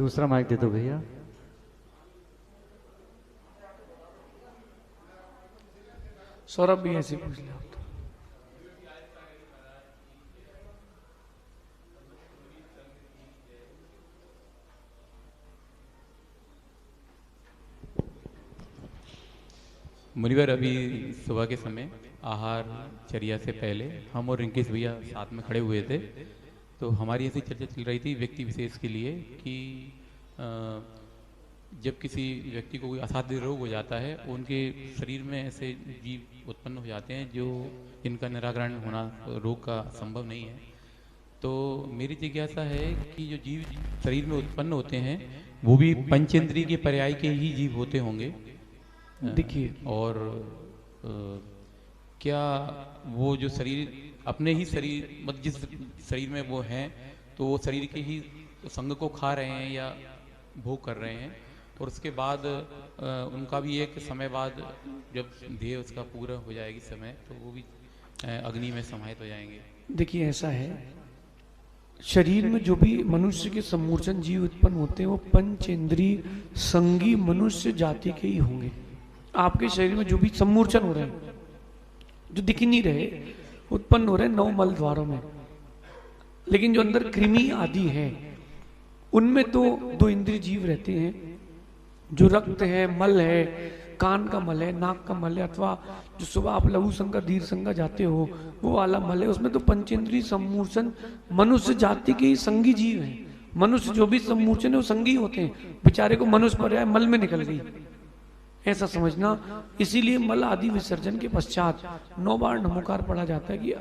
दूसरा माइक दे दो भैया। सौरभ भी ऐसे पूछ लिया। मुनिवर, अभी सुबह के समय आहार चर्या से पहले हम और रिंकेश भैया साथ में खड़े हुए थे, तो हमारी ऐसी चर्चा चल रही थी व्यक्ति विशेष के लिए कि जब किसी व्यक्ति को कोई असाध्य रोग हो जाता है, उनके शरीर में ऐसे जीव उत्पन्न हो जाते हैं जो जिनका निराकरण होना रोग का संभव नहीं है। तो मेरी जिज्ञासा है कि जो जीव शरीर में उत्पन्न होते हैं वो भी पंचेंद्रिय के पर्याय के ही जीव होते होंगे। देखिए, और क्या वो जो शरीर अपने ही शरीर मतलब जिस शरीर में वो हैं, तो वो शरीर के ही संग को खा रहे हैं या भोग कर रहे हैं, और उसके बाद उनका भी एक समय बाद जब देह उसका पूरा हो जाएगी समय, तो वो भी अग्नि में समाहित हो जाएंगे। देखिए ऐसा है, शरीर में जो भी मनुष्य के सम्मूर्छन जीव उत्पन्न होते हैं वो पंचेंद्रीय संगी मनुष्य जाति के ही होंगे। आपके शरीर में जो भी सम्मूर्छन हो रहे हैं, जो दिख नहीं रहे, उत्पन्न हो रहे हैं 9 मल द्वारों में, लेकिन जो अंदर कृमि आदि है उनमें तो 2 इंद्रिय जीव रहते हैं। जो रक्त है, मल है, कान का मल है, नाक का मल है, अथवा जो सुबह आप लघु संगा दीर्घ संगा जाते हो वो वाला मल है, उसमें तो पंचेंद्रीय सम्मूर्छन मनुष्य जाति के ही संगी जीव हैं। मनुष्य जो भी सम्मूर्छन है वो संगी होते हैं। बेचारे को मनुष्य पर्याय मल में निकल गई, ऐसा समझना। इसीलिए मल आदि विसर्जन के पश्चात 9 बार नमोकार पढ़ा जाता है कि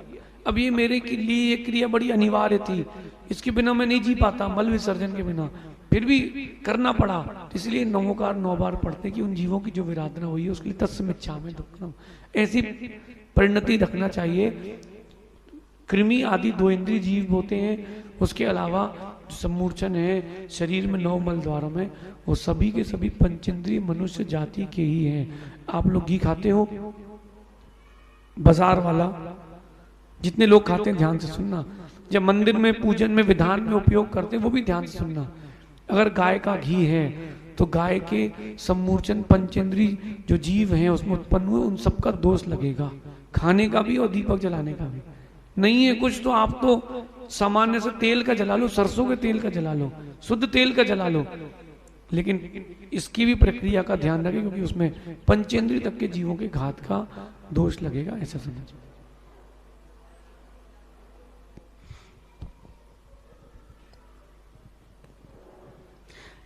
अब ये मेरे के लिए ये क्रिया बड़ी अनिवार्य थी, इसके बिना मैं नहीं जी पाता, मल विसर्जन के बिना, फिर भी करना पड़ा, तो इसलिए नमोकार 9 बार पढ़ते कि उन जीवों की जो विराधना हुई है उसके लिए तत्समिच्छामि दुक्कडम, ऐसी परिणति रखना चाहिए। कृमि आदि 2 इंद्रिय जीव होते हैं, उसके अलावा जो सम्मूर्छन है शरीर में 9 मल द्वारों में, वो सभी के सभी पंचेंद्रिय मनुष्य जाति के ही हैं। आप लोग घी खाते हो, बाजार वाला, जितने लोग खाते हैं ध्यान से सुनना। जब मंदिर में पूजन में विधान में उपयोग करते हैं वो भी ध्यान से सुनना। अगर गाय का घी है तो गाय के सम्मूर्छन पंचेंद्रिय जो जीव हैं उसमें उत्पन्न हुए, उन सबका दोष लगेगा, खाने का भी और दीपक जलाने का भी। नहीं है कुछ तो आप तो सामान्य से तेल का जला लो, सरसों के तेल का जला लो, शुद्ध तेल का जला लो, लेकिन इसकी भी प्रक्रिया का ध्यान रखें क्योंकि उसमें पंचेंद्रिय तक के जीवों के घात का दोष लगेगा, ऐसा समझ।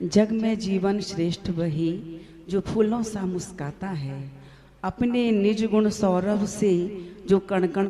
जग में जीवन श्रेष्ठ वही जो फूलों सा मुस्काता है, अपने निज गुण सौरभ से जो कण कण